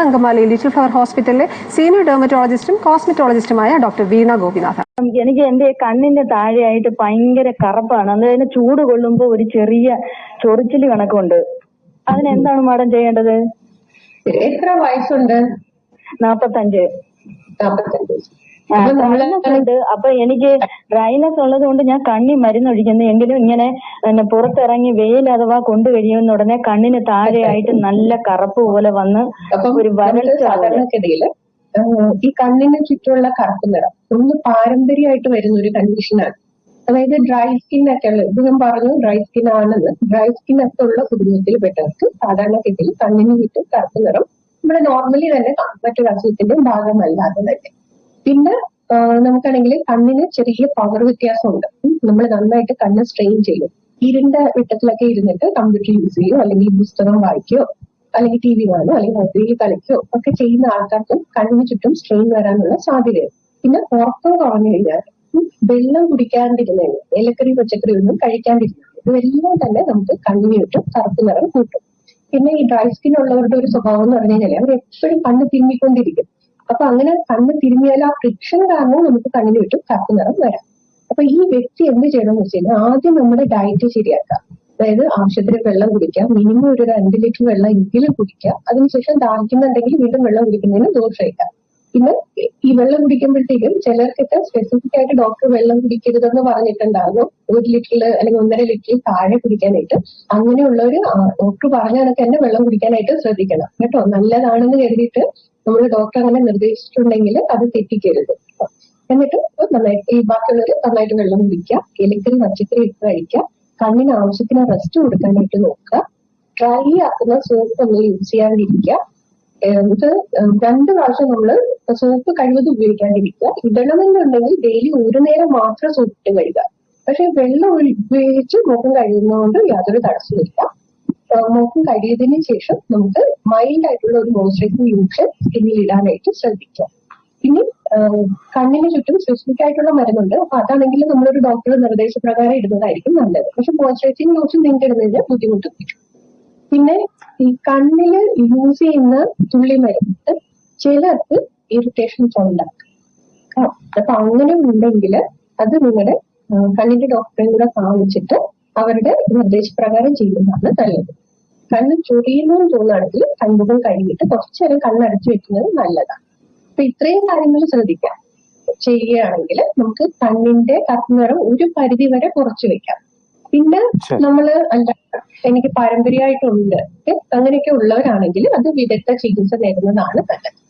Angamaly little flower ഹോസ്പിറ്റലിലെ senior ഡെർമറ്റോളജിസ്റ്റും കോസ്മെറ്റോളജിസ്റ്റുമായ doctor വീണ ഗോപിനാഥൻ. എനിക്ക് എന്റെ കണ്ണിന്റെ താഴെയായിട്ട് ഭയങ്കര കറുപ്പാണ്. അന്നേരം ചൂട് കൊള്ളുമ്പോ ഒരു ചെറിയ ചൊറിച്ചില് കണക്കുണ്ട്. അതിനെന്താണ് മാഡം ചെയ്യേണ്ടത്? എത്ര വയസ്സുണ്ട്? 45. 45. അപ്പൊ എനിക്ക് ഡ്രൈനസ് ഉള്ളത് കൊണ്ട് ഞാൻ കണ്ണി മരുന്നൊഴിക്കുന്നു. എങ്കിലും ഇങ്ങനെ പുറത്തിറങ്ങി വെയിൽ അഥവാ കൊണ്ടു കഴിയുന്ന ഉടനെ കണ്ണിന് താഴെയായിട്ട് നല്ല കറുപ്പ് പോലെ വന്ന് ഒരു വരൾച്ച. സാധാരണഗതിയിൽ ഈ കണ്ണിന് ചുറ്റുമുള്ള കറുപ്പ് നിറം ഒന്ന് പാരമ്പര്യമായിട്ട് വരുന്ന ഒരു കണ്ടീഷനാണ്. അതായത് ഡ്രൈ സ്കിൻ ഒക്കെ ഉള്ളത്, ഇത് ഞാൻ പറഞ്ഞു ഡ്രൈ സ്കിൻ ആണെന്ന്. ഡ്രൈ സ്കിൻ ഒക്കെ ഉള്ള കുടുംബത്തിൽ പെട്ടവർക്ക് സാധാരണഗതിയിൽ കണ്ണിന് ചുറ്റും കറുപ്പ് നിറം ഇവിടെ നോർമലി തന്നെ മറ്റൊരു അസുഖത്തിന്റെ ഭാഗമല്ലാതെ തന്നെ. പിന്നെ നമുക്കാണെങ്കിൽ കണ്ണിന് ചെറിയ പവർ വ്യത്യാസമുണ്ട്. നമ്മൾ നന്നായിട്ട് കണ്ണ് സ്ട്രെയിൻ ചെയ്യും. ഇരുണ്ട വെട്ടത്തിലൊക്കെ ഇരുന്നിട്ട് കമ്പ്യൂട്ടർ യൂസ് ചെയ്യോ അല്ലെങ്കിൽ പുസ്തകം വായിക്കോ അല്ലെങ്കിൽ ടി വി കാണോ അല്ലെങ്കിൽ മൊബൈലിൽ കളിക്കോ ഒക്കെ ചെയ്യുന്ന ആൾക്കാർക്കും കണ്ണിന് ചുറ്റും സ്ട്രെയിൻ വരാനുള്ള സാധ്യതയുണ്ട്. പിന്നെ ഉറക്കം കുറഞ്ഞു കഴിഞ്ഞാൽ, വെള്ളം കുടിക്കാണ്ടിരുന്നതിന്, ഇലക്കറി പച്ചക്കറി ഒന്നും കഴിക്കാണ്ടിരുന്നത്, ഇതെല്ലാം തന്നെ നമുക്ക് കണ്ണിന് ചുറ്റും കറുപ്പ് നിറം കൂട്ടും. പിന്നെ ഈ ഡ്രൈ സ്കിൻ ഉള്ളവരുടെ ഒരു സ്വഭാവം എന്ന് പറഞ്ഞു കഴിഞ്ഞാൽ അവർ എപ്പോഴും കണ്ണ് തിരുമ്മിക്കൊണ്ടിരിക്കും. അപ്പൊ അങ്ങനെ കണ്ണ് തിരുമ്മിയാൽ ആ ഫ്രിക്ഷൻ കാരണം നമുക്ക് കണ്ണിന് ചുറ്റും കറുപ്പ് നിറം വരാം. അപ്പൊ ഈ വ്യക്തി എന്ത് ചെയ്യണമെന്ന് വെച്ച് കഴിഞ്ഞാൽ ആദ്യം നമ്മുടെ ഡയറ്റ് ശരിയാക്കാം. അതായത് ആവശ്യത്തിന് വെള്ളം കുടിക്കാം, മിനിമം ഒരു 2 ലിറ്റർ വെള്ളം എങ്കിലും കുടിക്കാം. അതിനുശേഷം ദാഹിക്കുന്നുണ്ടെങ്കിൽ വീണ്ടും വെള്ളം കുടിക്കുന്നതിന് ദോഷമില്ല. പിന്നെ ഈ വെള്ളം കുടിക്കുമ്പോഴത്തേക്കും ചിലർക്കൊക്കെ സ്പെസിഫിക് ആയിട്ട് ഡോക്ടർ വെള്ളം കുടിക്കരുതെന്ന് പറഞ്ഞിട്ടുണ്ടാകും. 1 ലിറ്ററിൽ അല്ലെങ്കിൽ 1.5 ലിറ്ററിൽ താഴെ കുടിക്കാനായിട്ട്. അങ്ങനെയുള്ളവർ ഡോക്ടർ പറഞ്ഞ കണക്ക് തന്നെ വെള്ളം കുടിക്കാനായിട്ട് ശ്രദ്ധിക്കണം കേട്ടോ. നല്ലതാണെന്ന് കരുതിയിട്ട് നമ്മൾ ഡോക്ടർ അങ്ങനെ നിർദ്ദേശിച്ചിട്ടുണ്ടെങ്കിൽ അത് തെറ്റിക്കരുത്. എന്നിട്ട് നന്നായിട്ട് ഈ ബാക്കിയുള്ളവർ നന്നായിട്ട് വെള്ളം കുടിക്കുക, ഇലക്കറി പച്ചക്കറി ഇട്ട് കഴിക്കുക, കണ്ണിന് ആവശ്യത്തിന് റെസ്റ്റ് കൊടുക്കാനായിട്ട് നോക്കുക, ഡ്രൈ ആക്കുന്ന സോപ്പ് നമ്മൾ യൂസ് ചെയ്യാണ്ടിരിക്കുക. ഇത് 2 പ്രാവശ്യം നമ്മൾ സോപ്പ് കഴിവത് ഉപയോഗിക്കാണ്ടിരിക്കുക. ഇടണമെന്നുണ്ടെങ്കിൽ ഡെയിലി ഒരു നേരം മാത്രം സോപ്പ് ഇട്ട് കഴുകുക. പക്ഷെ വെള്ളം ഉപയോഗിച്ച് മുഖം കഴിയുന്നതുകൊണ്ട് യാതൊരു തടസ്സമില്ല. മുഖം കഴിയതിനു ശേഷം നമുക്ക് മൈൽഡ് ആയിട്ടുള്ള ഒരു മോയ്സ്ചറൈസിംഗ് ലോഷൻ സ്കിന്നിൽ ഇടാനായിട്ട് ശ്രദ്ധിക്കാം. ഇനി കണ്ണിന് ചുറ്റും സ്പെസിഫിക് ആയിട്ടുള്ള മരുന്നുണ്ട്. അപ്പൊ അതാണെങ്കിൽ നമ്മളൊരു ഡോക്ടറുടെ നിർദ്ദേശപ്രകാരം ഇടുന്നതായിരിക്കും നല്ലത്. പക്ഷെ മോയ്സ്ചറൈസിംഗ് ലോഷൻ നിങ്ങൾക്ക് ഇടുന്നതിന് ബുദ്ധിമുട്ട് വരും. പിന്നെ ഈ കണ്ണില് യൂസ് ചെയ്യുന്ന തുള്ളി മരുന്ന് ചിലർക്ക് ഇറിറ്റേഷൻസ് ഉണ്ടാക്കും. അപ്പൊ അങ്ങനെ ഉണ്ടെങ്കിൽ അത് നിങ്ങളുടെ കണ്ണിന്റെ ഡോക്ടറെ കൂടെ കാണിച്ചിട്ട് അവരുടെ നിർദ്ദേശപ്രകാരം ചെയ്യുന്നതാണ് നല്ലത്. കണ്ണ് ചൊറിയുന്നതെന്ന് തോന്നുകയാണെങ്കിൽ കണ്ണുകൾ കഴുകിയിട്ട് കുറച്ചു നേരം കണ്ണടച്ചു വെക്കുന്നത് നല്ലതാണ്. അപ്പൊ ഇത്രയും കാര്യങ്ങൾ ശ്രദ്ധിക്കാം. ചെയ്യുകയാണെങ്കിൽ നമുക്ക് കണ്ണിന്റെ കറുപ്പ് നിറം ഒരു പരിധി വരെ കുറച്ചു വെക്കാം. പിന്നെ നമ്മള് എനിക്ക് പാരമ്പര്യമായിട്ടുണ്ട് അങ്ങനെയൊക്കെ ഉള്ളവരാണെങ്കിൽ അത് വിദഗ്ധ ചികിത്സ നേടുന്നതാണ് നല്ലത്.